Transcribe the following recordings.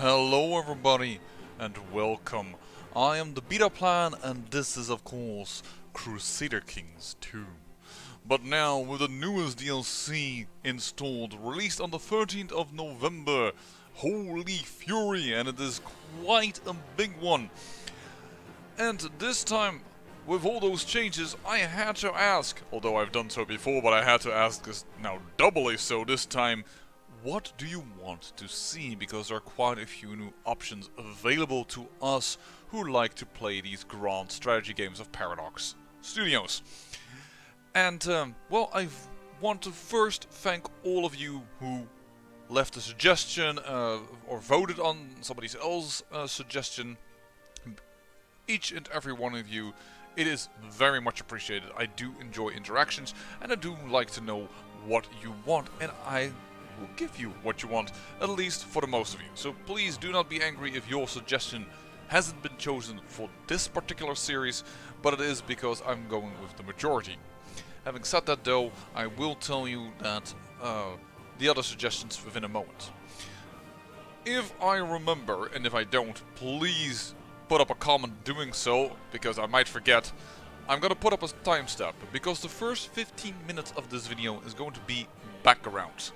Hello everybody and welcome. I am the Beta Plan and this is of course Crusader Kings 2. But now with the newest DLC installed, released on the 13th of November. Holy Fury, and it is quite a big one. And this time, with all those changes, I had to ask, although I've done so before, but I had to ask this now doubly so this time, what do you want to see? Because there are quite a few new options available to us who like to play these grand strategy games of Paradox Studios. And, well, I want to first thank all of you who left a suggestion or voted on somebody else's suggestion. Each and every one of you, it is very much appreciated. I do enjoy interactions and I do like to know what you want, and I will give you what you want, at least for the most of you. So please do not be angry if your suggestion hasn't been chosen for this particular series, but it is because I'm going with the majority. Having said that though, I will tell you that the other suggestions within a moment. If I remember, and if I don't, please put up a comment doing so, because I might forget. I'm gonna put up a timestamp, because the first 15 minutes of this video is going to be background.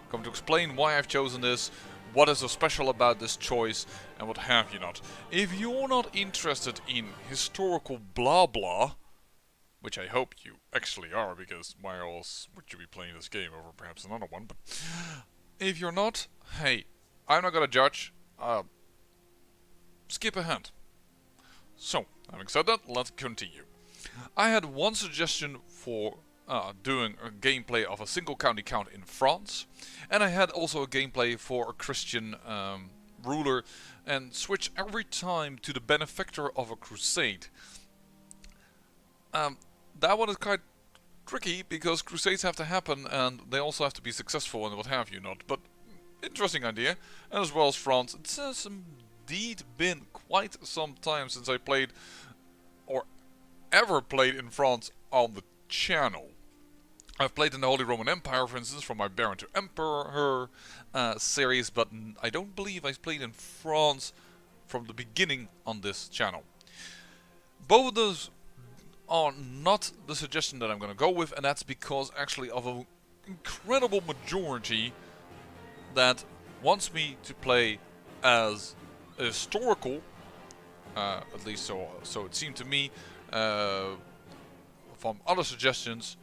I'm going to explain why I've chosen this, what is so special about this choice, and what have you not. If you're not interested in historical blah blah, which I hope you actually are, because why else would you be playing this game over perhaps another one, but if you're not, hey, I'm not gonna judge, skip ahead. So, having said that, let's continue. I had one suggestion for doing a gameplay of a single county count in France, and I had also a gameplay for a Christian ruler, and switch every time to the benefactor of a crusade. That one is quite tricky because crusades have to happen and they also have to be successful and what have you not, but interesting idea. And as well as France, it has indeed been quite some time since I played or ever played in France on the channel. I've played in the Holy Roman Empire, for instance, from my Baron to Emperor series, but I don't believe I played in France from the beginning on this channel. Both of those are not the suggestion that I'm going to go with, and that's because actually of an incredible majority that wants me to play as a historical, at least so it seemed to me, from other suggestions,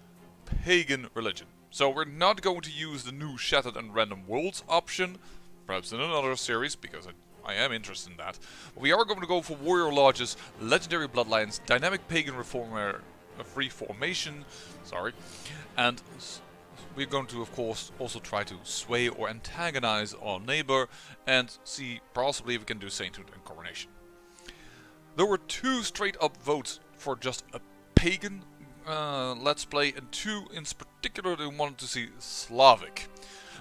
pagan religion. So we're not going to use the new Shattered and Random Worlds option, perhaps in another series, because I am interested in that. We are going to go for Warrior Lodges, Legendary Bloodlines, Dynamic Pagan Reformation, and we're going to, of course, also try to sway or antagonize our neighbor and see possibly if we can do Sainthood and Coronation. There were 2 straight up votes for just a pagan Let's Play, and 2 in particular they wanted to see Slavic.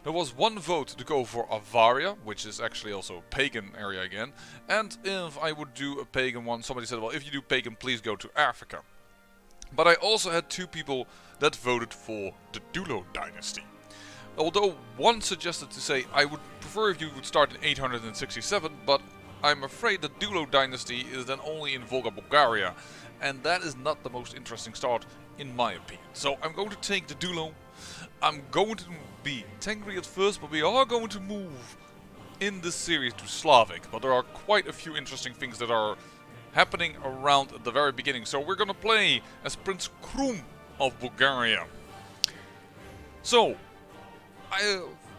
There was 1 vote to go for Avaria, which is actually also a pagan area again, and if I would do a pagan one, somebody said, well, if you do pagan, please go to Africa. But I also had 2 people that voted for the Dulo Dynasty. Although one suggested to say, I would prefer if you would start in 867, but I'm afraid the Dulo Dynasty is then only in Volga, Bulgaria, and that is not the most interesting start in my opinion. So I'm going to take the Dulo. I'm going to be Tengri at first, but we are going to move in this series to Slavic. But there are quite a few interesting things that are happening around at the very beginning. So we're going to play as Prince Krum of Bulgaria. So,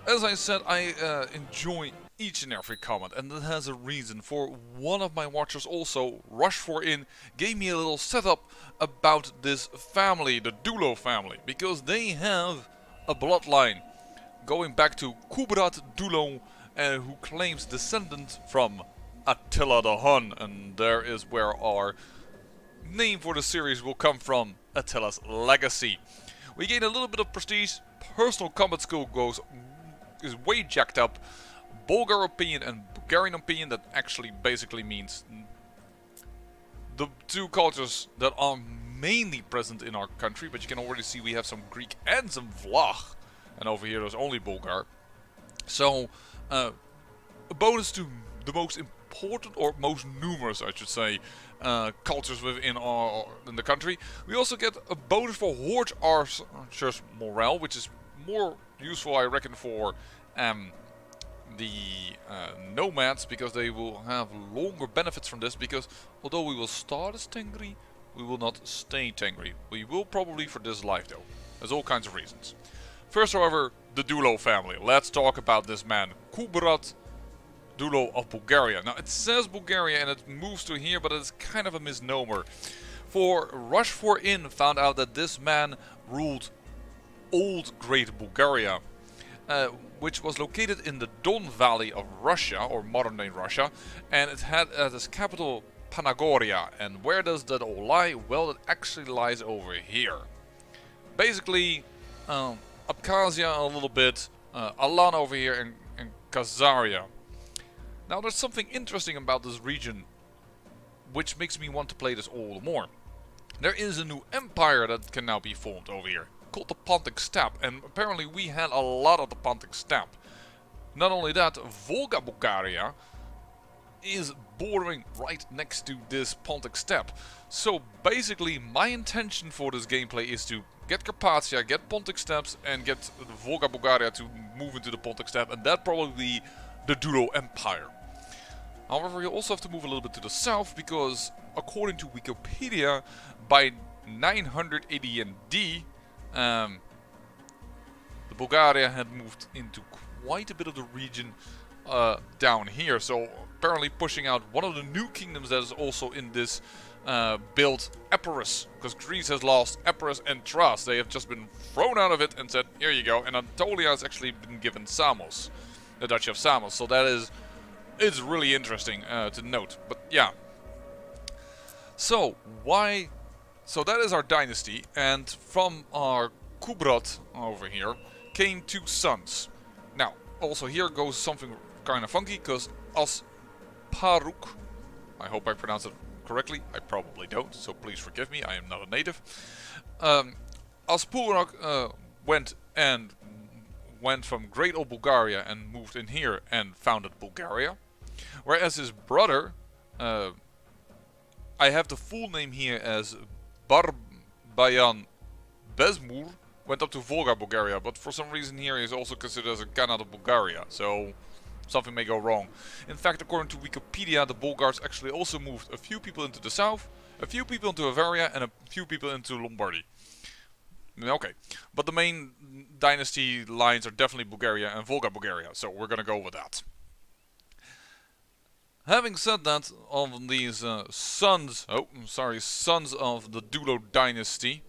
as I said, I enjoy each and every comment, and that has a reason. For one of my watchers also, Rush4In, gave me a little setup about this family, the Dulo family, because they have a bloodline going back to Kubrat Dulo, who claims descendant from Attila the Hun, and there is where our name for the series will come from, Attila's legacy. We gain a little bit of prestige, personal combat skill is way jacked up, Bulgar opinion and Bulgarian opinion, that actually basically means the 2 cultures that are mainly present in our country, but you can already see we have some Greek and some Vlach, and over here there's only Bulgar. So bonus to the most important, or most numerous I should say, cultures within in the country. We also get a bonus for Horde Archers morale, which is more useful I reckon for the nomads, because they will have longer benefits from this, because although we will start as Tengri, we will not stay Tengri. We will probably for this life though. There's all kinds of reasons. First however, the Dulo family. Let's talk about this man, Kubrat Dulo of Bulgaria. Now it says Bulgaria and it moves to here, but it's kind of a misnomer. For Rush4In found out that this man ruled Old Great Bulgaria, which was located in the Don Valley of Russia, or modern day Russia, and it had as its capital Panagoria. And where does that all lie? Well, it actually lies over here. Basically, Abkhazia a little bit, Alan over here, and Khazaria. Now there's something interesting about this region which makes me want to play this all the more. There is a new empire that can now be formed over here, called the Pontic Steppe, and apparently we had a lot of the Pontic Steppe. Not only that, Volga Bulgaria is bordering right next to this Pontic Steppe. So basically my intention for this gameplay is to get Carpathia, get Pontic Steppes, and get Volga Bulgaria to move into the Pontic Steppe, and that probably the Dulo Empire. However, you also have to move a little bit to the south, because according to Wikipedia, by 980 AD, the Bulgaria had moved into quite a bit of the region down here. So apparently pushing out one of the new kingdoms that is also in this build, Epirus, because Greece has lost Epirus and Thrace. They have just been thrown out of it and said, here you go. And Anatolia has actually been given Samos, the Duchy of Samos. So that is, it's really interesting to note. But yeah. So why? So that is our dynasty, and from our Kubrat over here came two sons. Now, also here goes something kind of funky, because Asparuk, I hope I pronounced it correctly, I probably don't, so please forgive me, I am not a native. Asparuk went from Great Old Bulgaria and moved in here and founded Bulgaria, whereas his brother, I have the full name here as Barbayan Bezmur, went up to Volga Bulgaria, but for some reason here he is also considered as a Khanate of Bulgaria, so something may go wrong. In fact, according to Wikipedia, the Bulgars actually also moved a few people into the south, a few people into Bavaria, and a few people into Lombardy. Okay, but the main dynasty lines are definitely Bulgaria and Volga Bulgaria, so we're gonna go with that. Having said that, of these sons of the Dulo dynasty,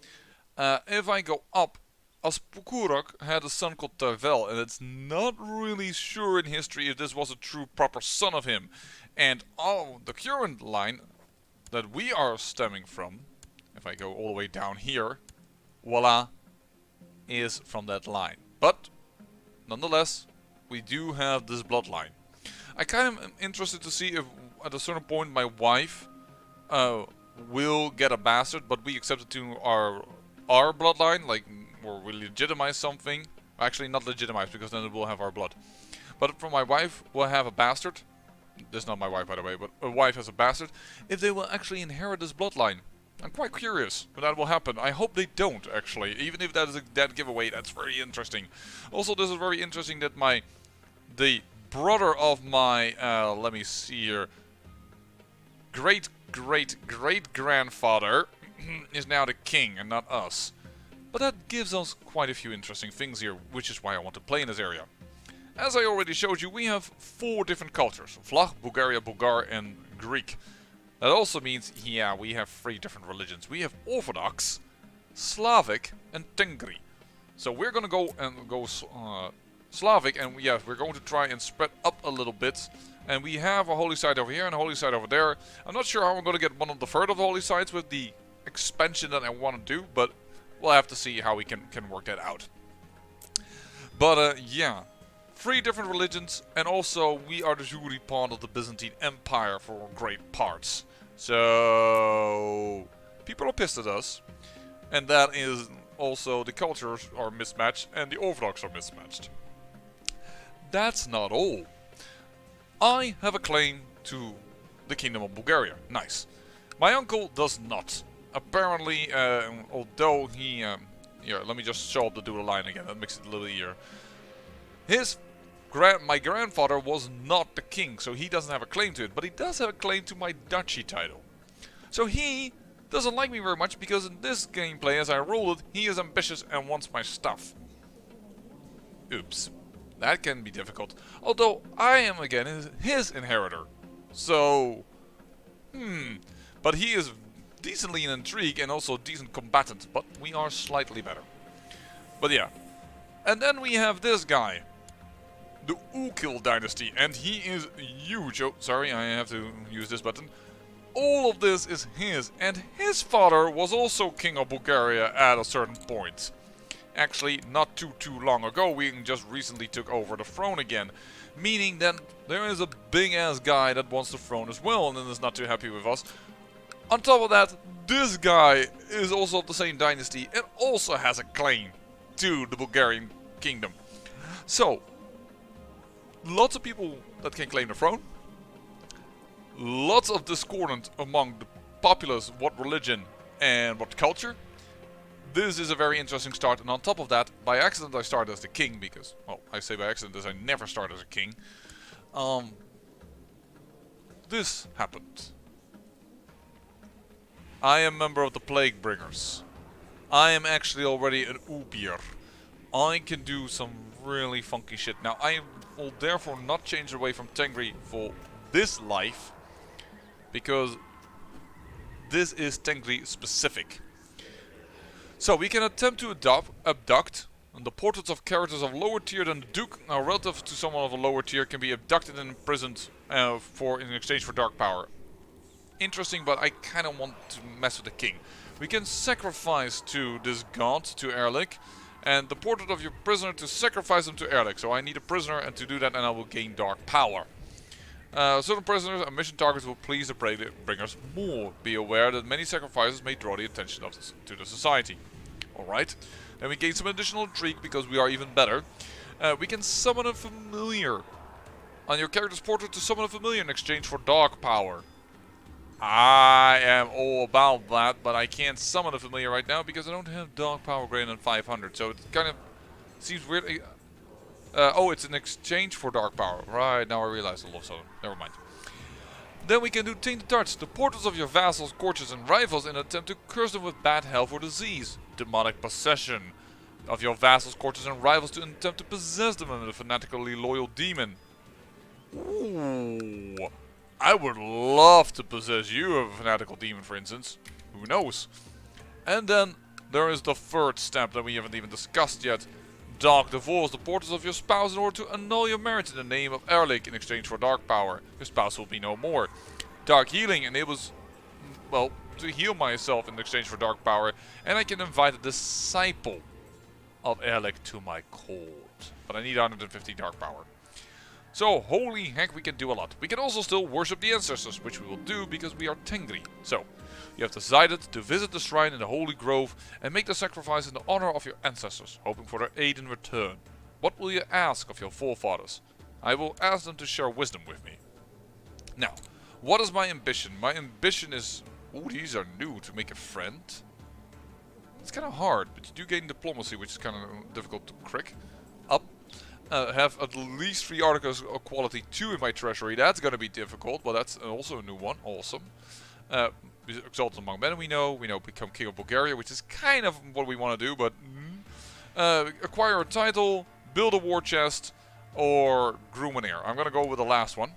if I go up, Asparuk had a son called Tavel, and it's not really sure in history if this was a true proper son of him. And the current line that we are stemming from, if I go all the way down here, voila, is from that line. But nonetheless, we do have this bloodline. I kind of am interested to see if at a certain point my wife will get a bastard, but we accept it to our bloodline, like, or we legitimize something. Actually, not legitimize, because then it will have our blood. But from my wife, we'll have a bastard. This is not my wife, by the way, but a wife has a bastard. If they will actually inherit this bloodline. I'm quite curious when that will happen. I hope they don't, actually. Even if that is a dead giveaway, that's very interesting. Also, this is very interesting that the brother of my, let me see here, great-great-great-grandfather is now the king and not us. But that gives us quite a few interesting things here, which is why I want to play in this area. As I already showed you, we have 4 different cultures: Vlach, Bulgaria, Bulgar, and Greek. That also means, yeah, we have 3 different religions. We have Orthodox, Slavic, and Tengri. So we're gonna go Slavic, and yeah, we're going to try and spread up a little bit. And we have a holy site over here and a holy site over there. I'm not sure how I'm gonna get one of the third of the holy sites with the expansion that I want to do, but we'll have to see how we can work that out. But yeah, 3 different religions, and also we are the Juri part of the Byzantine Empire for great parts. So people are pissed at us, and that is also the cultures are mismatched and the Orthodox are mismatched. That's not all. I have a claim to the Kingdom of Bulgaria. Nice. My uncle does not. Apparently, although he... here, let me just show up the doodle line again. That makes it a little easier. My grandfather was not the king, so he doesn't have a claim to it. But he does have a claim to my duchy title. So he doesn't like me very much because in this gameplay, as I rolled it, he is ambitious and wants my stuff. Oops. That can be difficult. Although I am again his inheritor. So... But he is decently in intrigue and also a decent combatant. But we are slightly better. But yeah. And then we have this guy. The Ukil dynasty. And he is huge. Oh, sorry, I have to use this button. All of this is his. And his father was also king of Bulgaria at a certain point. Actually, not too long ago, we just recently took over the throne again. Meaning that there is a big ass guy that wants the throne as well and is not too happy with us. On top of that, this guy is also of the same dynasty and also has a claim to the Bulgarian kingdom. So, lots of people that can claim the throne. Lots of discordant among the populace, what religion and what culture. This is a very interesting start, and on top of that, by accident I started as the king, because, well, I say by accident as I never start as a king. This happened. I am a member of the Plague Bringers. I am actually already an Ubier. I can do some really funky shit. Now, I will therefore not change away from Tengri for this life, because this is Tengri specific. So we can attempt to abduct, and the portraits of characters of lower tier than the Duke, now relative to someone of a lower tier, can be abducted and imprisoned in exchange for dark power. Interesting, but I kind of want to mess with the king. We can sacrifice to this god, to Erlik, and the portrait of your prisoner to sacrifice him to Erlik. So I need a prisoner, and to do that, and I will gain dark power. Certain prisoners and mission targets will please the Plague Bringers more. Be aware that many sacrifices may draw the attention of to the society. Alright, then we gain some additional intrigue because we are even better. We can summon a familiar. On your character's portrait to summon a familiar in exchange for dark power. I am all about that, but I can't summon a familiar right now because I don't have dark power greater than 500. So it kind of seems weird. Oh, it's an exchange for dark power. Right, now I realize all of a sudden. Never mind. Then we can do Tainted Darts. The portraits of your vassals, courtiers and rivals in an attempt to curse them with bad health or disease. Demonic possession of your vassals, courtiers and rivals to attempt to possess them with a fanatically loyal demon. Ooh. I would love to possess you of a fanatical demon, for instance. Who knows? And then there is the third step that we haven't even discussed yet. Dark Divorce, the portraits of your spouse in order to annul your marriage in the name of Erlik in exchange for dark power. Your spouse will be no more. Dark Healing enables, well, to heal myself in exchange for dark power. And I can invite a disciple of Erlik to my court. But I need 150 dark power. So, holy heck, we can do a lot. We can also still worship the ancestors, which we will do because we are Tengri. So, you have decided to visit the shrine in the Holy Grove and make the sacrifice in the honor of your ancestors, hoping for their aid in return. What will you ask of your forefathers? I will ask them to share wisdom with me. Now, what is my ambition? My ambition is... Ooh, these are new. To make a friend. It's kind of hard, but you do gain diplomacy, which is kind of difficult to crack. Up. Have at least 3 articles of quality 2 in my treasury. That's going to be difficult, but that's also a new one. Awesome. Exalted among men, we know become king of Bulgaria, which is kind of what we want to do, but acquire a title, build a war chest, or groom an heir. I'm going to go with the last one.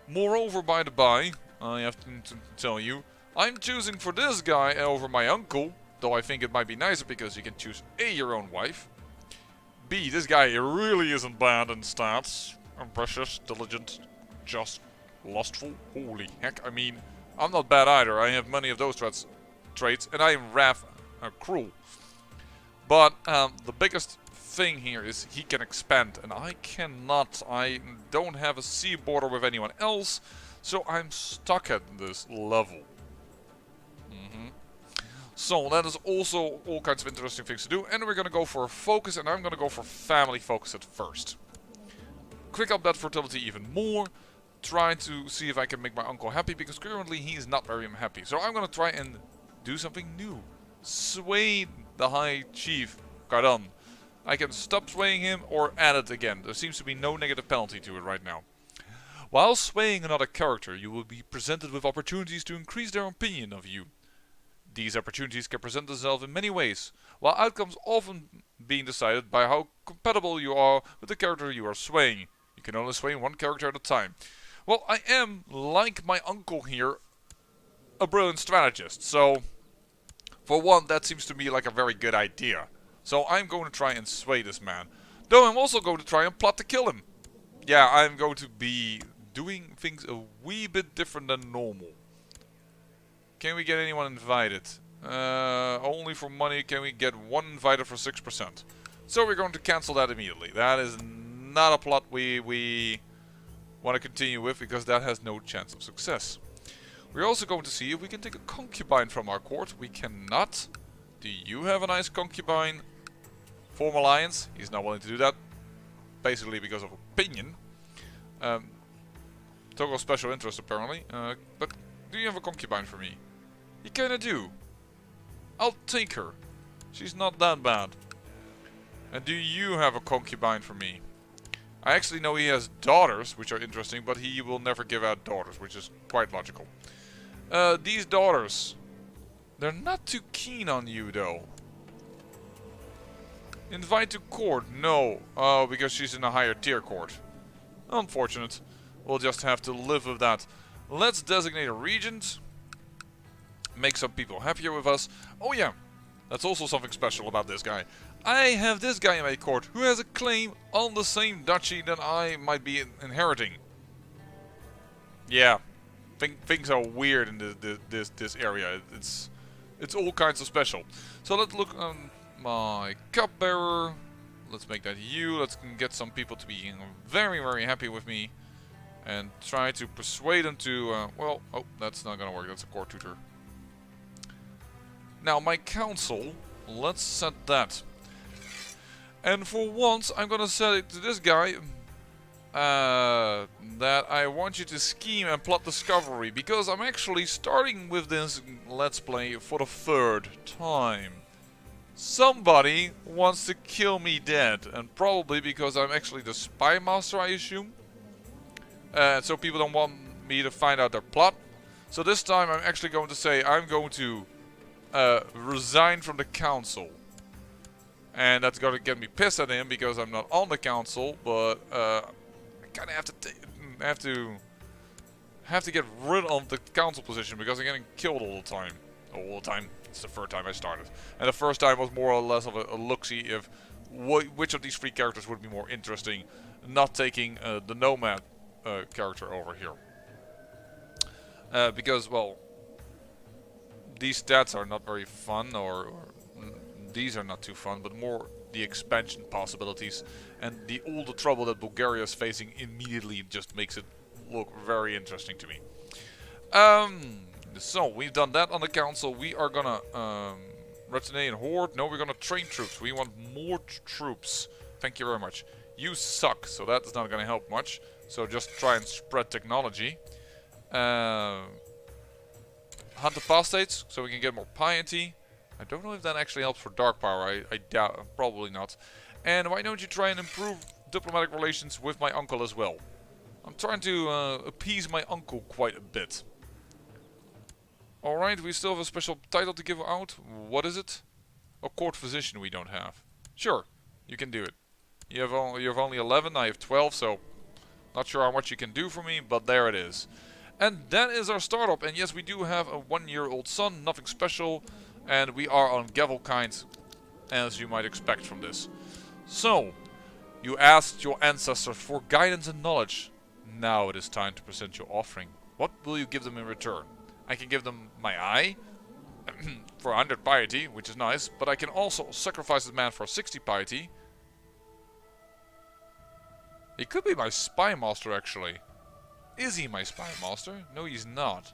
Moreover, by the by, I have to tell you, I'm choosing for this guy over my uncle, though I think it might be nicer because you can choose A, your own wife. B, this guy really isn't bad in stats. Ambitious, diligent, just, lustful. Holy heck, I mean, I'm not bad either. I have many of those traits, and I am cruel. But the biggest thing here is he can expand, and I cannot. I don't have a sea border with anyone else, so I'm stuck at this level. So that is also all kinds of interesting things to do, and we're gonna go for a focus, and I'm gonna go for family focus at first. quick up that fertility even more. Try to see if I can make my uncle happy, because currently he is not very happy. So I'm gonna try and do something new. Sway the High Chief Karan. I can stop swaying him or add it again. There seems to be no negative penalty to it right now. While swaying another character, you will be presented with opportunities to increase their opinion of you. These opportunities can present themselves in many ways, while outcomes often being decided by how compatible you are with the character you are swaying. You can only sway one character at a time. Well, I am, like my uncle here, a brilliant strategist. So, for one, that seems to me like a very good idea. So I'm going to try and sway this man. Though I'm also going to try and plot to kill him. Yeah, I'm going to be doing things a wee bit different than normal. Can we get anyone invited? Only for money can we get one invited for 6%. So we're going to cancel that immediately. That is not a plot we want to continue with, because that has no chance of success. We're also going to see if we can take a concubine from our court. We cannot. Do you have a nice concubine? Form alliance. He's not willing to do that. Basically because of opinion. Toggle special interest apparently. But do you have a concubine for me? You kinda do. I'll take her. She's not that bad. And do you have a concubine for me? I actually know he has daughters, which are interesting, but he will never give out daughters, which is quite logical. These daughters, they're not too keen on you though. Invite to court? No. Oh, because she's in a higher tier court. Unfortunate. We'll just have to live with that. Let's designate a regent. Make some people happier with us. Oh yeah, that's also something special about this guy. I have this guy in my court who has a claim on the same duchy that I might be inheriting. Yeah, things are weird in this area. It's all kinds of special. So let's look on my cupbearer. Let's make that you. Let's get some people to be very, very happy with me. And try to persuade them to, well, oh, that's not gonna work. That's a court tutor. Now, my council, let's set that. And for once, I'm gonna set it to this guy. That I want you to scheme and plot discovery. Because I'm actually starting with this Let's Play for the third time. Somebody wants to kill me dead. And probably because I'm actually the spy master, I assume. So people don't want me to find out their plot. So this time I'm actually going to say I'm going to resign from the council. And that's going to get me pissed at him because I'm not on the council. But I kind of have to get rid of the council position because I'm getting killed all the time. All the time. It's the third time I started. And the first time was more or less of a look-see if which of these three characters would be more interesting. Not taking the nomad character over here. Because, well, these stats are not very fun, or these are not too fun, but more the expansion possibilities and all the trouble that Bulgaria is facing immediately just makes it look very interesting to me. So we've done that on the council. We are gonna retinue and horde. No, we're gonna train troops. We want more troops. Thank you very much. You suck, so that's not gonna help much. So just try and spread technology. Hunt the apostates, so we can get more piety. I don't know if that actually helps for dark power. I doubt, probably not. And why don't you try and improve diplomatic relations with my uncle as well? I'm trying to appease my uncle quite a bit. Alright, we still have a special title to give out. What is it? A court physician we don't have. Sure, you can do it. You have only 11, I have 12, so not sure how much you can do for me, but there it is. And that is our startup. And yes, we do have a 1-year-old son, nothing special. And we are on Gavelkind, as you might expect from this. So, you asked your ancestors for guidance and knowledge. Now it is time to present your offering. What will you give them in return? I can give them my eye for 100 piety, which is nice. But I can also sacrifice this man for 60 piety. He could be my spy master, actually. Is he my spy master? No, he's not.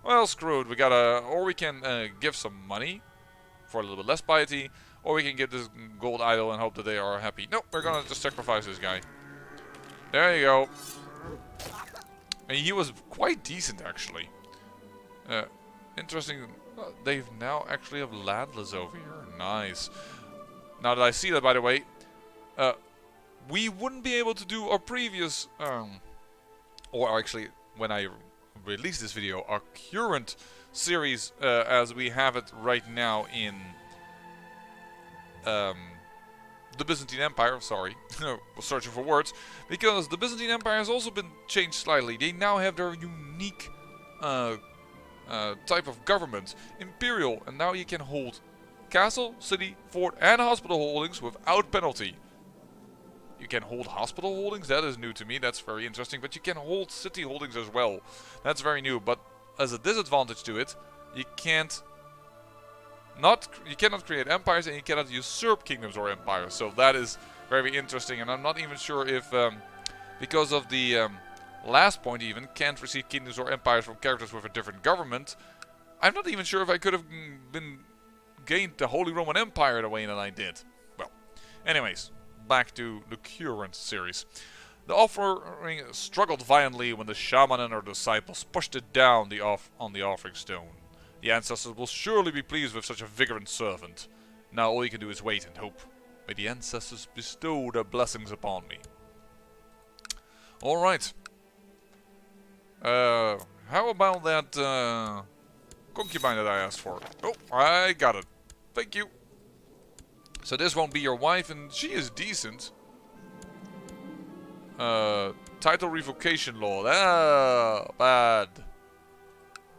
Well, screwed. We gotta, or we can give some money for a little bit less piety, or we can get this gold idol and hope that they are happy. No, we're gonna just sacrifice this guy. There you go. And he was quite decent, actually. Interesting. They've now actually have landless over here. Nice. Now that I see that, by the way, we wouldn't be able to do our previous, or actually, when I release this video, our current series as we have it right now in the Byzantine Empire. Sorry, was searching for words, because the Byzantine Empire has also been changed slightly. They now have their unique type of government, imperial, and now you can hold castle, city, fort, and hospital holdings without penalty. You can hold hospital holdings, that is new to me, that's very interesting, but you can hold city holdings as well. That's very new, but as a disadvantage to it, you cannot create empires, and you cannot usurp kingdoms or empires. So that is very interesting, and I'm not even sure if because of the last point even, can't receive kingdoms or empires from characters with a different government. I'm not even sure if I could have gained the Holy Roman Empire the way that I did. Well, anyways, back to the current series. The offering struggled violently when the shaman and her disciples pushed it down on the offering stone. The ancestors will surely be pleased with such a vigorant servant. Now all you can do is wait and hope. May the ancestors bestow their blessings upon me. Alright. How about that concubine that I asked for? Oh, I got it. Thank you. So this won't be your wife, and she is decent. Title revocation law. Ah, bad.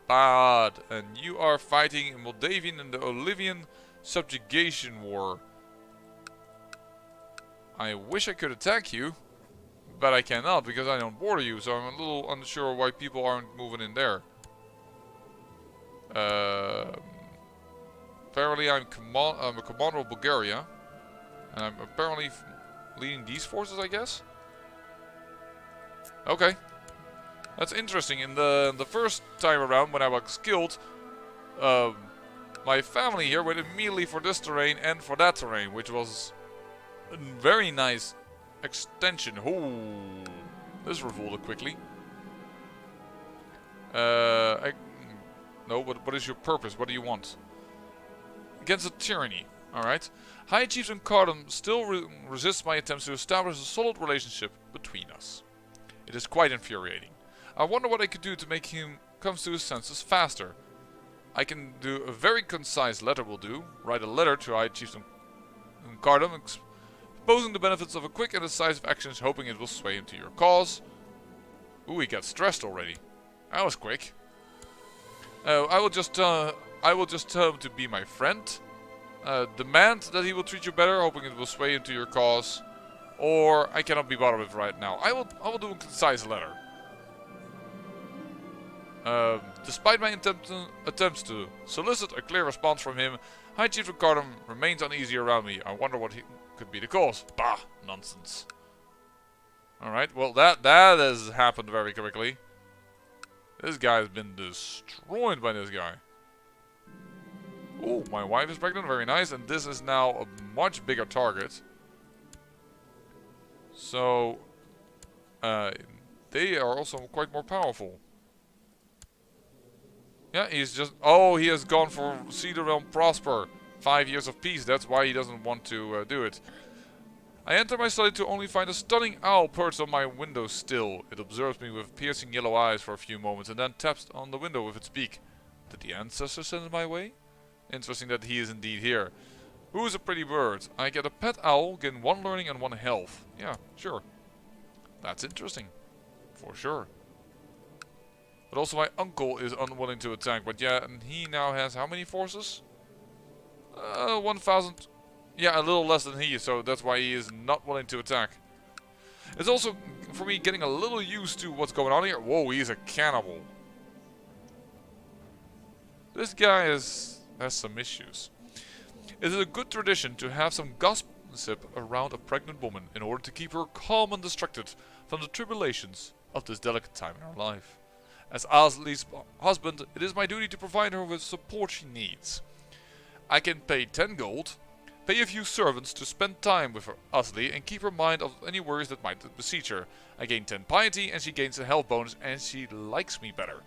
Bad. And you are fighting in Moldavian and the Olivian subjugation war. I wish I could attack you, but I cannot because I don't border you, so I'm a little unsure why people aren't moving in there. Apparently I'm a commander of Bulgaria, and I'm apparently leading these forces, I guess? Okay. That's interesting. In the first time around when I was killed, my family here went immediately for this terrain and for that terrain, which was a very nice extension. Ooh, this revolted quickly. No, but what is your purpose? What do you want? Against a tyranny. Alright. High Chieftain Cardum still resists my attempts to establish a solid relationship between us. It is quite infuriating. I wonder what I could do to make him come to his senses faster. I can do a very concise letter will do. Write a letter to High Chieftain Cardum exposing the benefits of a quick and decisive action, hoping it will sway him to your cause. Ooh, he got stressed already. That was quick. I will just tell him to be my friend. Demand that he will treat you better, hoping it will sway him to your cause. Or I cannot be bothered with right now. I will do a concise letter. Despite my attempts to solicit a clear response from him, High Chieftain Cardum remains uneasy around me. I wonder what could be the cause. Bah, nonsense. Alright, well that has happened very quickly. This guy has been destroyed by this guy. Oh, my wife is pregnant, very nice, and this is now a much bigger target. So, they are also quite more powerful. Yeah, he's just... Oh, he has gone for See the Realm Prosper. 5 years of peace, that's why he doesn't want to do it. I enter my study to only find a stunning owl perched on my window still. It observes me with piercing yellow eyes for a few moments and then taps on the window with its beak. Did the ancestor send it my way? Interesting that he is indeed here. Who is a pretty bird? I get a pet owl, gain 1 learning and 1 health. Yeah, sure. That's interesting. For sure. But also my uncle is unwilling to attack. But yeah, and he now has how many forces? 1,000. Yeah, a little less than he, so that's why he is not willing to attack. It's also, for me, getting a little used to what's going on here. Whoa, he's a cannibal. This guy has some issues. It is a good tradition to have some gossip around a pregnant woman in order to keep her calm and distracted from the tribulations of this delicate time in her life. As Asli's husband, it is my duty to provide her with support she needs. I can pay 10 gold, Pay a few servants to spend time with her, Attila, and keep her mind of any worries that might besiege her. I gain 10 piety and she gains a health bonus and she likes me better.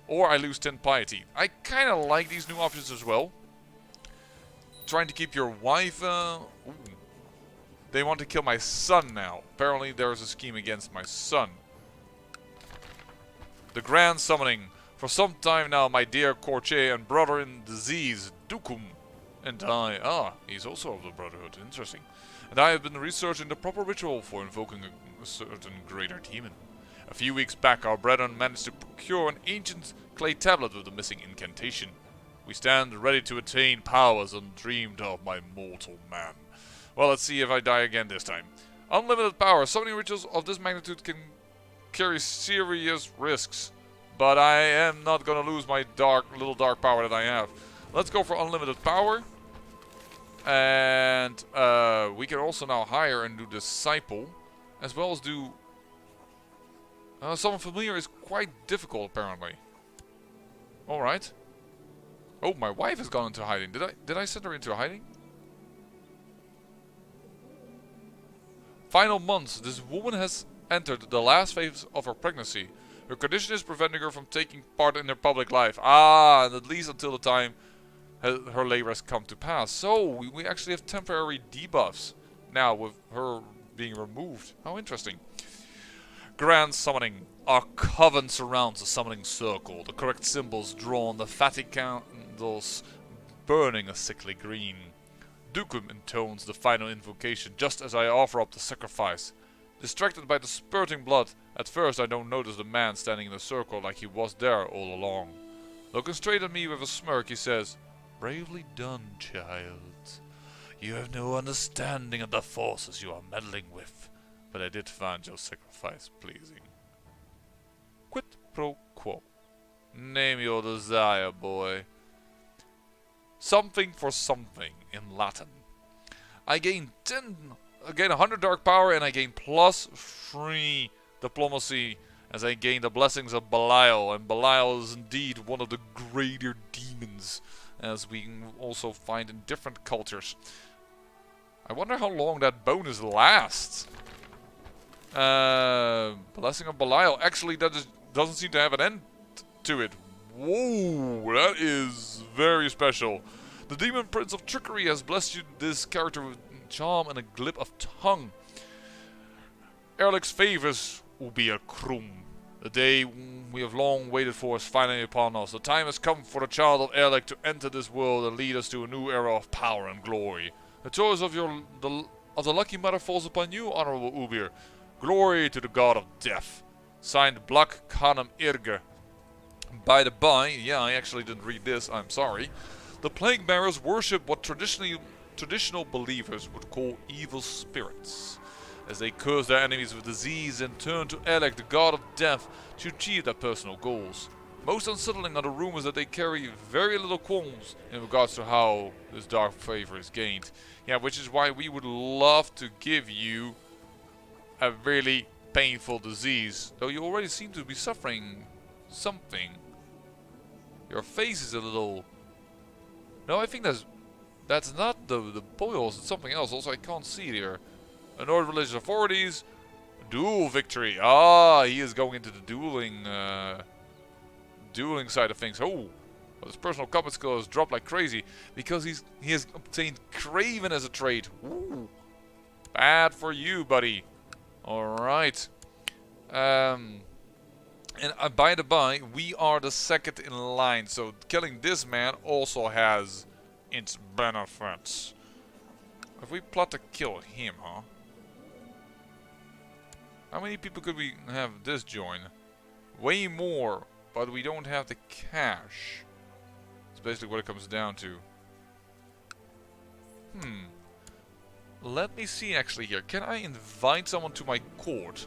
Or I lose 10 piety. I kinda like these new options as well. Trying to keep your wife... Ooh. They want to kill my son now. Apparently there is a scheme against my son. The grand summoning. For some time now, my dear courtier and brother in disease, Dukum, and I... he's also of the Brotherhood. Interesting. And I have been researching the proper ritual for invoking a certain greater demon. A few weeks back, our brethren managed to procure an ancient clay tablet with the missing incantation. We stand ready to attain powers undreamed of by mortal man. Well, let's see if I die again this time. Unlimited power. Summoning rituals of this magnitude can carry serious risks. But I am not gonna lose my little dark power that I have. Let's go for unlimited power. And we can also now hire and do Disciple. As well as do... Summon Familiar is quite difficult, apparently. Alright. Oh, my wife has gone into hiding. Did I send her into hiding? Final months. This woman has entered the last phase of her pregnancy. Her condition is preventing her from taking part in her public life. And at least until the time her labor has come to pass. So, we actually have temporary debuffs now with her being removed. How interesting. Grand Summoning. Our coven surrounds the summoning circle. The correct symbols drawn, the fatty candles burning a sickly green. Dukum intones the final invocation just as I offer up the sacrifice. Distracted by the spurting blood, at first I don't notice the man standing in the circle like he was there all along. Looking straight at me with a smirk, he says, "Bravely done, child. You have no understanding of the forces you are meddling with, but I did find your sacrifice pleasing. Quid pro quo. Name your desire, boy. Something for something in Latin. I gain 100 dark power and I gain +3 diplomacy as I gain the blessings of Belial. And Belial is indeed one of the greater demons, as we can also find in different cultures. I wonder how long that bonus lasts. Blessing of Belial. Actually, that doesn't seem to have an end to it. Whoa, that is very special. The Demon Prince of Trickery has blessed you this character with charm and a glip of tongue. Erlik's favors will be a krum. The day we have long waited for is finally upon us. The time has come for the child of Erlik to enter this world and lead us to a new era of power and glory. The choice of the lucky mother falls upon you, honorable Ubir. Glory to the god of death. Signed, Blak Khanum Irge. By the by, yeah, I actually didn't read this, I'm sorry. The Plague Bearers worship what traditional believers would call evil spirits, as they curse their enemies with disease and turn to Erlik, the god of death, to achieve their personal goals. Most unsettling are the rumors that they carry very little qualms in regards to how this dark favor is gained. Yeah, which is why we would love to give you a really painful disease, though you already seem to be suffering something. Your face is a little... No, I think that's not the boils, it's something else. Also, I can't see it here. Annoyed religious authorities. Duel victory. Ah, he is going into the dueling side of things. Oh, but his personal combat skill has dropped like crazy because he has obtained Craven as a trait. Ooh, bad for you, buddy. All right. And by the by, we are the second in line, so killing this man also has its benefits. If we plot to kill him, huh? How many people could we have this join? Way more, but we don't have the cash. That's basically what it comes down to. Let me see actually here. Can I invite someone to my court?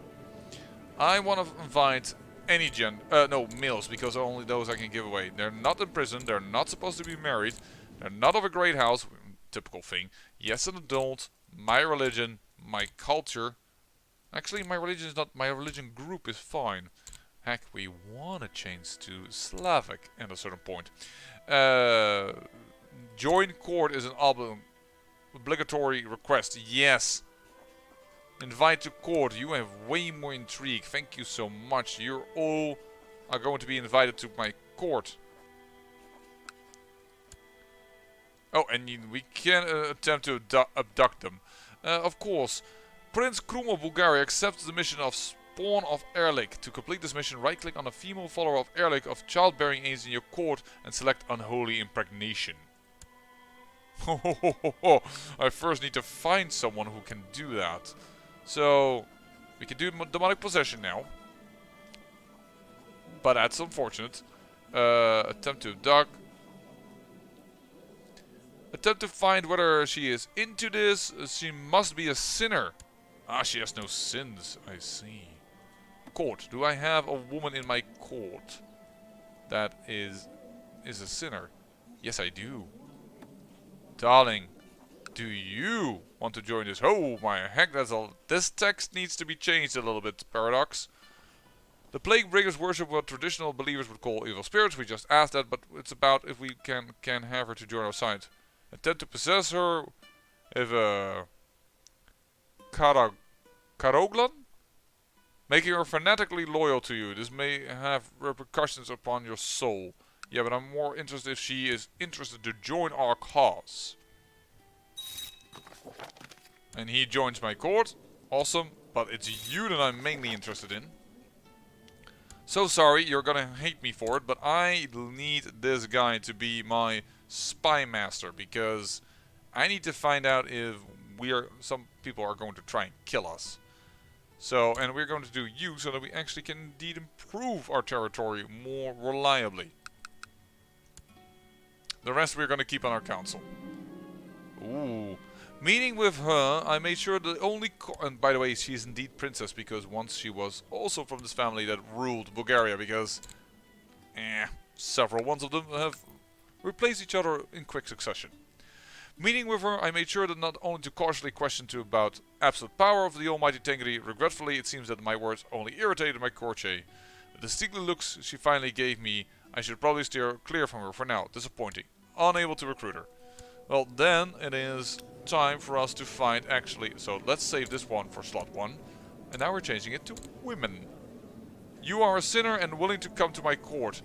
I want to invite any males, because only those I can give away. They're not in prison, they're not supposed to be married, they're not of a great house, typical thing. Yes, an adult, my religion, my culture. Actually, my religion is not, my religion group is fine. Heck, we want to change to Slavic at a certain point. Join court is an obligatory request. Yes. Invite to court. You have way more intrigue. Thank you so much. You all are going to be invited to my court. Oh, and we can attempt to abduct them. Of course. Prince Krum of Bulgaria accepts the mission of Spawn of Erlik. To complete this mission, right-click on a female follower of Erlik of childbearing age in your court and select Unholy Impregnation. I first need to find someone who can do that. So, we can do demonic possession now. But that's unfortunate. Attempt to abduct. Attempt to find whether she is into this. She must be a sinner. Ah, she has no sins. I see. Court. Do I have a woman in my court that is a sinner? Yes, I do. Darling, do you want to join this? Oh my heck, that's all. This text needs to be changed a little bit, Paradox. The Plague Bringers worship what traditional believers would call evil spirits. We just asked that, but it's about if we can have her to join our side. Attempt to possess her with a Karoglan? Making her fanatically loyal to you. This may have repercussions upon your soul. Yeah, but I'm more interested if she is interested to join our cause. And he joins my court. Awesome. But it's you that I'm mainly interested in. So sorry, you're gonna hate me for it, but I need this guy to be my spy master, because I need to find out if some people are going to try and kill us. So, and we're going to do you so that we actually can indeed improve our territory more reliably. The rest we're going to keep on our council. Ooh. Meeting with her, I made sure the only... and by the way, she's indeed princess, because once she was also from this family that ruled Bulgaria, because... several ones of them have replaced each other in quick succession. Meeting with her, I made sure that not only to cautiously question to about absolute power of the almighty Tengri. Regretfully, it seems that my words only irritated my courtier. The steely looks she finally gave me, I should probably steer clear from her for now. Disappointing. Unable to recruit her. Well, then it is time for us to find actually... So let's save this one for slot 1. And now we're changing it to women. You are a sinner and willing to come to my court.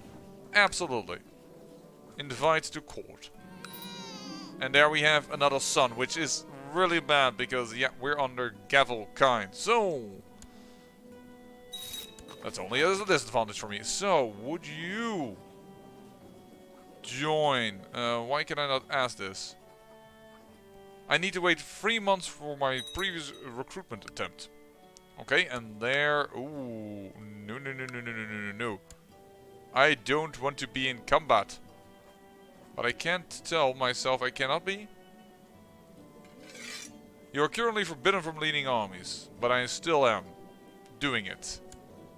Absolutely. Invite to court. And there we have another son, which is really bad because, yeah, we're under Gavel kind. So, that's only a disadvantage for me. So, would you join? Why can I not ask this? I need to wait 3 months for my previous recruitment attempt. Okay, and there... Ooh, no. I don't want to be in combat. But I can't tell myself I cannot be. You are currently forbidden from leading armies, but I still am doing it.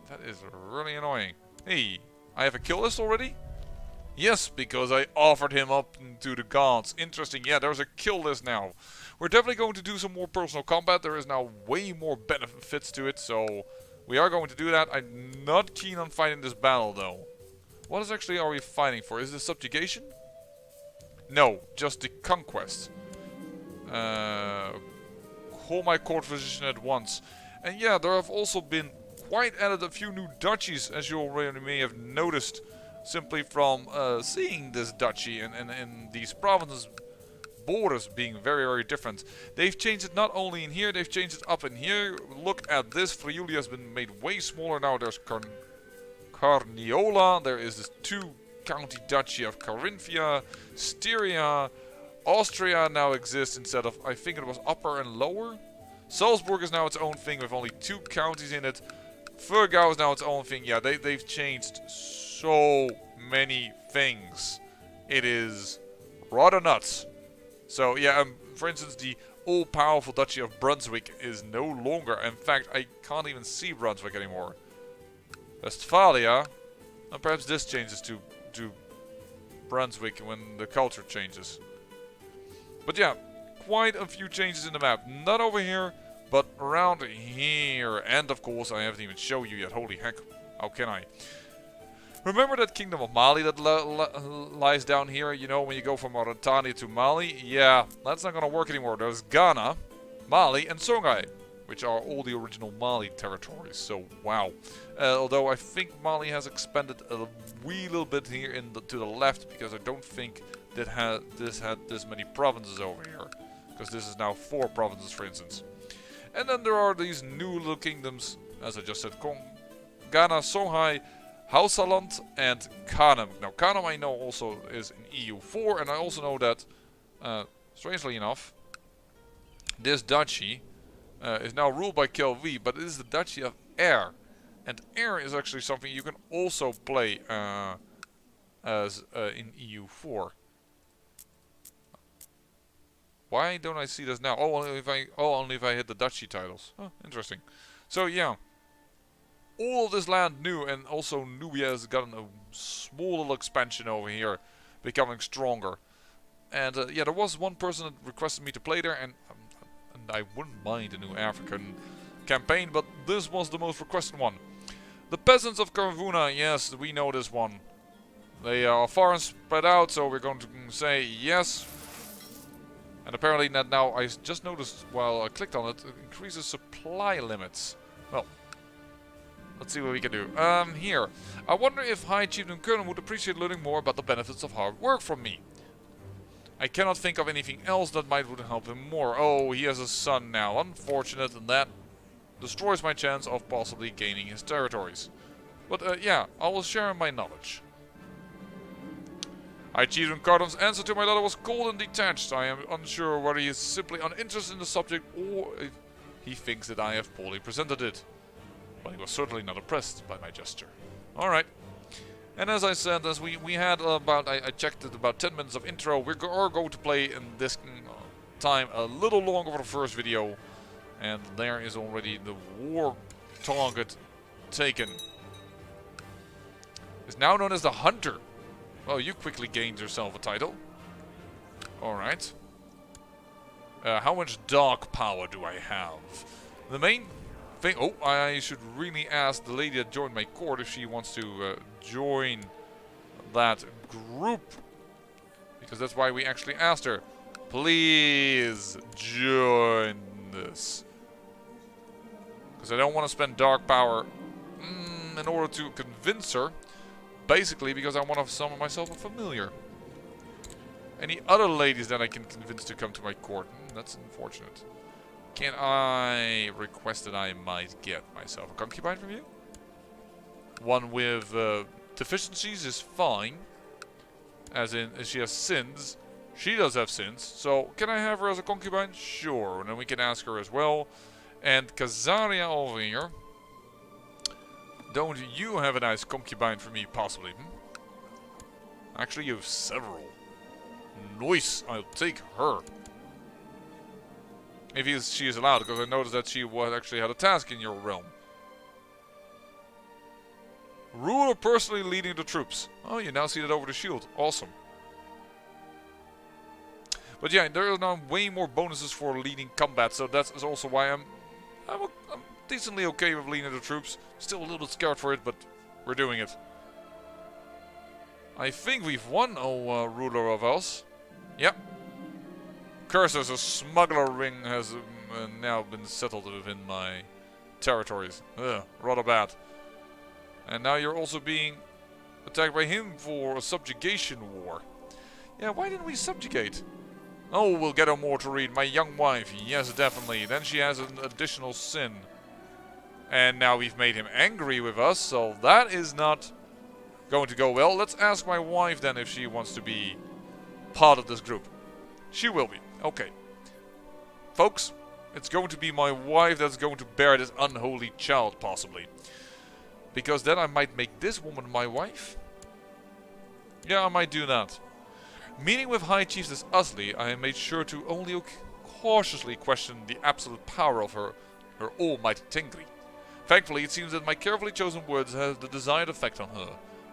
That is really annoying. Hey, I have a kill list already? Yes, because I offered him up to the gods. Interesting, yeah, there's a kill list now. We're definitely going to do some more personal combat. There is now way more benefits to it, so we are going to do that. I'm not keen on fighting this battle, though. What exactly are we fighting for? Is this subjugation? No, just the conquest. Hold my court position at once. And yeah, there have also been quite added a few new duchies, as you already may have noticed, simply from seeing this duchy and these provinces' borders being very, very different. They've changed it not only in here, they've changed it up in here. Look at this, Friuli has been made way smaller now. There's Carniola, there is this 2-county duchy of Carinthia, Styria, Austria now exists instead of, I think it was upper and lower. Salzburg is now its own thing with only 2 counties in it. Furgau is now its own thing. Yeah, they've changed so many things. It is rather nuts. So yeah, for instance, the all-powerful Duchy of Brunswick is no longer. In fact, I can't even see Brunswick anymore. Westphalia, and perhaps this changes to Brunswick when the culture changes. But yeah, quite a few changes in the map. Not over here, but around here. And of course, I haven't even shown you yet. Holy heck, how can I? Remember that kingdom of Mali that lies down here? You know, when you go from Mauritania to Mali? Yeah, that's not gonna work anymore. There's Ghana, Mali, and Songhai, which are all the original Mali territories. So, wow. Although I think Mali has expanded a wee little bit here to the left, because I don't think that this had this many provinces over here. Because this is now 4 provinces, for instance. And then there are these new little kingdoms, as I just said, Ghana, Songhai, Hausaland, and Kanem. Now, Kanem I know also is in EU4, and I also know that, strangely enough, this duchy is now ruled by Kelv, but it is the duchy of Air. And Air is actually something you can also play as in EU4. Why don't I see this now? Oh, only if I hit the duchy titles. Oh, interesting. So yeah, all this land new, and also Nubia has gotten a small little expansion over here, becoming stronger. And yeah, there was one person that requested me to play there, and I wouldn't mind a new African campaign, but this was the most requested one. The peasants of Karvuna, yes, we know this one. They are far and spread out, so we're going to say yes. And apparently now I just noticed while I clicked on it, it increases supply limits. Well, let's see what we can do. Here. I wonder if High Chieftain Colonel would appreciate learning more about the benefits of hard work from me. I cannot think of anything else that would help him more. Oh, he has a son now. Unfortunate, and that destroys my chance of possibly gaining his territories. But yeah, I will share my knowledge. High Chieftain Cardon's answer to my letter was cold and detached. I am unsure whether he is simply uninterested in the subject or if he thinks that I have poorly presented it. But he was certainly not impressed by my gesture. Alright. And as I said, as we had about, I checked it, about 10 minutes of intro. We are going to play in this time a little longer for the first video. And there is already the war target taken. It's now known as the Hunter. Well, you quickly gained yourself a title. Alright. How much dark power do I have? The main thing... Oh, I should really ask the lady that joined my court if she wants to join that group. Because that's why we actually asked her. Please join this. Because I don't want to spend dark power in order to convince her. Basically, because I want to summon myself a familiar. Any other ladies that I can convince to come to my court? That's unfortunate. Can I request that I might get myself a concubine from you? One with deficiencies is fine. As in, if she has sins. She does have sins. So, can I have her as a concubine? Sure. And then we can ask her as well. And Kazaria over here. Don't you have a nice concubine for me, possibly? Actually, you have several. Nice, I'll take her. If she is allowed, because I noticed that she actually had a task in your realm. Ruler personally leading the troops. Oh, you now see that over the shield. Awesome. But yeah, there are now way more bonuses for leading combat, so that's also why I'm decently okay with leading the troops. Still a little bit scared for it, but we're doing it. I think we've won, oh ruler of us. Yep. Curses, a smuggler ring has now been settled within my territories. Ugh, rather bad. And now you're also being attacked by him for a subjugation war. Yeah, why didn't we subjugate? Oh, we'll get her more to read. My young wife, yes, definitely. Then she has an additional sin. And now we've made him angry with us, so that is not going to go well. Let's ask my wife then if she wants to be part of this group. She will be. Okay. Folks, it's going to be my wife that's going to bear this unholy child, possibly. Because then I might make this woman my wife. Yeah, I might do that. Meeting with High Chiefess Usli, I made sure to only cautiously question the absolute power of her almighty Tingri. Thankfully, it seems that my carefully chosen words had the desired effect on her.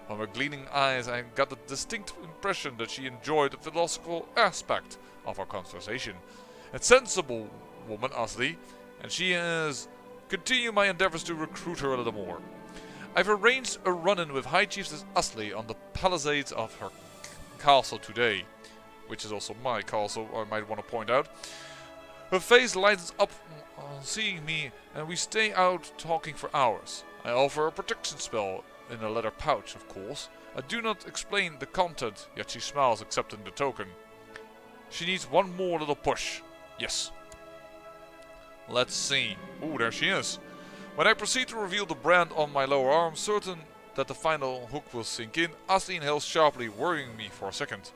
From her gleaming eyes, I got the distinct impression that she enjoyed the philosophical aspect of our conversation. A sensible woman, Usli, and she has continued my endeavors to recruit her a little more. I've arranged a run-in with High Chiefess Attila on the palisades of her castle today. Which is also my castle, I might want to point out. Her face lightens up on seeing me, and we stay out talking for hours. I offer a protection spell, in a leather pouch, of course. I do not explain the content, yet she smiles accepting the token. She needs one more little push. Yes. Let's see. Ooh, there she is. When I proceed to reveal the brand on my lower arm, certain that the final hook will sink in, Astrid inhales sharply, worrying me for a second.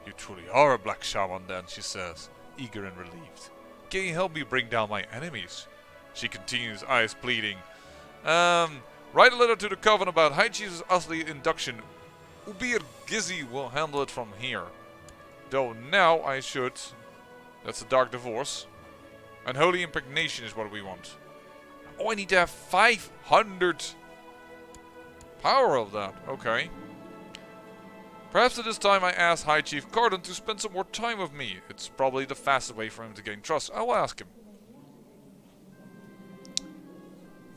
You truly are a black shaman then, she says, eager and relieved. Can you help me bring down my enemies? She continues, eyes pleading. Write a letter to the Coven about High Chief's Astrid induction. Ubir Gizzy will handle it from here. Though now I should... That's a dark divorce. Unholy impregnation is what we want. Oh, I need to have 500 power of that. Okay. Perhaps at this time I ask High Chief Cardon to spend some more time with me. It's probably the fastest way for him to gain trust. I will ask him.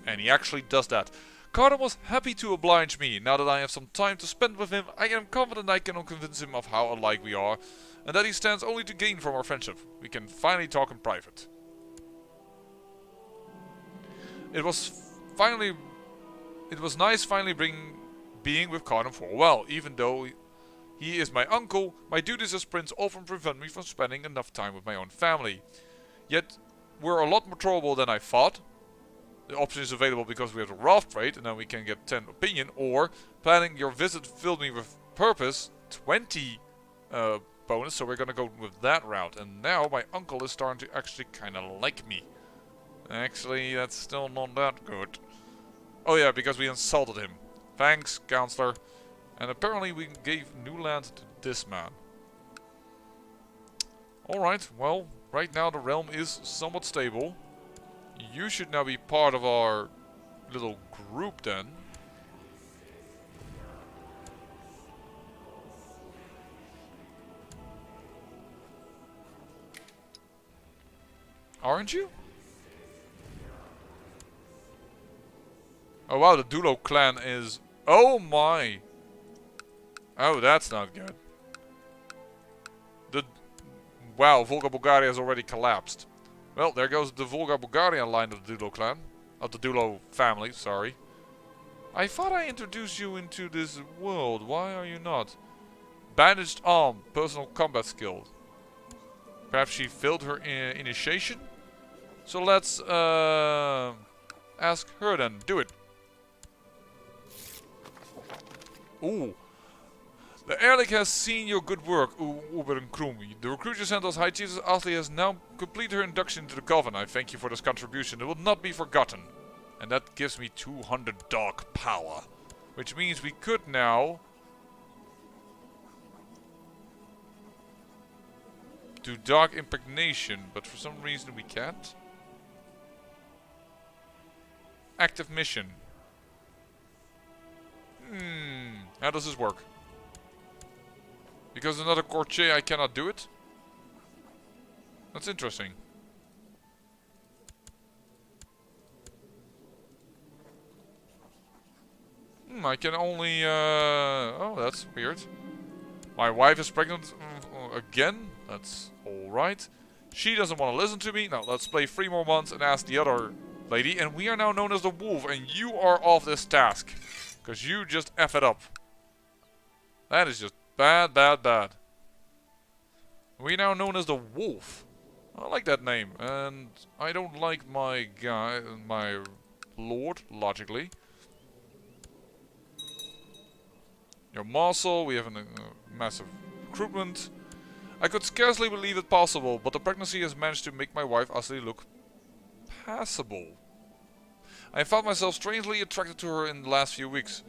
And he actually does that. Cardon was happy to oblige me. Now that I have some time to spend with him, I am confident I can convince him of how alike we are, and that he stands only to gain from our friendship. We can finally talk in private. It was nice finally being with Cardon for a while, even though he is my uncle. My duties as prince often prevent me from spending enough time with my own family. Yet we're a lot more trouble than I thought. The option is available because we have the raft trade, and then we can get 10 opinion, or planning your visit filled me with purpose, 20 bonus, so we're gonna go with that route. And now my uncle is starting to actually kinda like me. Actually, that's still not that good. Oh yeah, because we insulted him. Thanks, counselor. And apparently we gave new land to this man. Alright, well, right now the realm is somewhat stable. You should now be part of our little group then. Aren't you? Oh wow, the Dulo clan is... Oh my! Oh, that's not good. Wow, Volga Bulgaria has already collapsed. Well, there goes the Volga Bulgarian line of the Dulo clan. Of the Dulo family, sorry. I thought I introduced you into this world. Why are you not? Bandaged arm, personal combat skill. Perhaps she failed her initiation? So let's ask her then. Do it. Ooh. The Erlik has seen your good work, Uber and Krum. The recruit you sent us, High Chiefess Asli, has now completed her induction into the Coven. I thank you for this contribution. It will not be forgotten. And that gives me 200 dark power. Which means we could now do dark impregnation, but for some reason we can't. Active mission. How does this work? Because another courtier I cannot do it? That's interesting. I can only... oh, that's weird. My wife is pregnant again? That's alright. She doesn't want to listen to me. Now, let's play 3 more months and ask the other lady. And we are now known as the Wolf. And you are off this task. Because you just F it up. That is just bad, bad, bad. We now known as the Wolf. I like that name. And I don't like my guy, my lord, logically. Your marshal, we have a massive recruitment. I could scarcely believe it possible, but the pregnancy has managed to make my wife Asli look passable. I found myself strangely attracted to her in the last few weeks.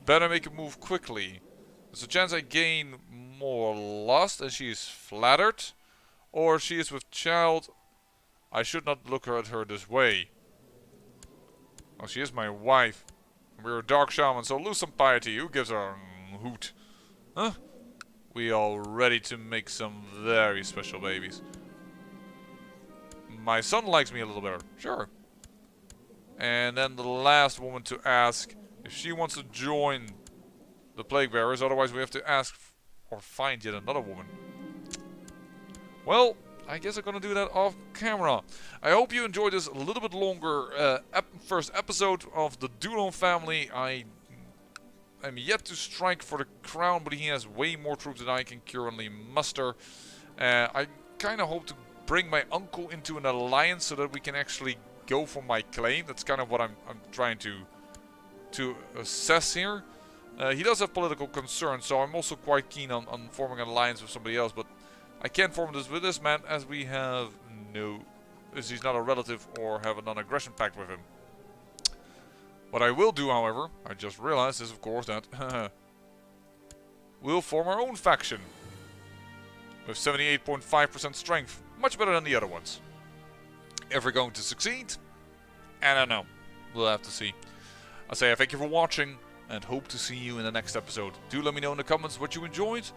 Better make a move quickly. There's a chance I gain more lust and she is flattered. Or she is with child. I should not look at her this way. Oh, she is my wife. We're a dark shaman, so lose some piety. Who gives her a hoot? Huh? We are ready to make some very special babies. My son likes me a little better. Sure. And then the last woman to ask if she wants to join the Plague Bearers. Otherwise we have to ask or find yet another woman. Well, I guess I'm gonna do that off camera. I hope you enjoyed this a little bit longer first episode of the Dulon family. I am yet to strike for the crown, but he has way more troops than I can currently muster. I kind of hope to bring my uncle into an alliance so that we can actually go for my claim. That's kind of what I'm trying to assess here. He does have political concerns, so I'm also quite keen on forming an alliance with somebody else, but I can't form this with this man as we have as he's not a relative or have a non-aggression pact with him. What I will do, however, I just realized is of course that we'll form our own faction with 78.5% strength, much better than the other ones. If we're going to succeed, I don't know. We'll have to see. I say I thank you for watching and hope to see you in the next episode. Do let me know in the comments what you enjoyed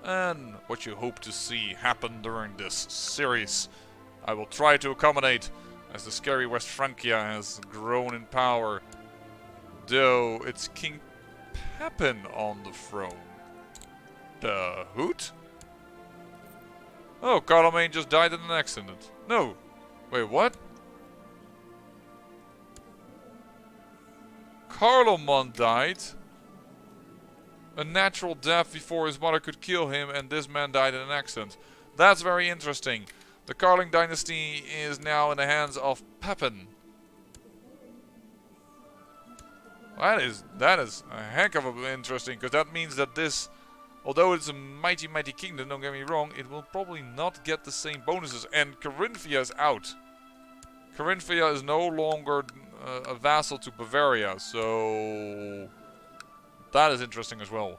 and what you hope to see happen during this series. I will try to accommodate as the scary West Francia has grown in power, though it's King Pepin on the throne. The hoot? Oh, Carlomagne just died in an accident. No. Wait, what? Carloman died. A natural death before his mother could kill him, and this man died in an accident. That's very interesting. The Carling dynasty is now in the hands of Pepin. That is a heck of interesting, because that means that this, although it's a mighty kingdom, don't get me wrong, it will probably not get the same bonuses. And Carinthia is out. Carinthia is no longer a vassal to Bavaria, so that is interesting as well.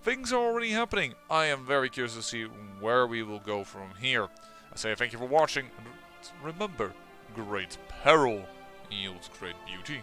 Things are already happening. I am very curious to see where we will go from here. I say thank you for watching, and remember, great peril yields great beauty.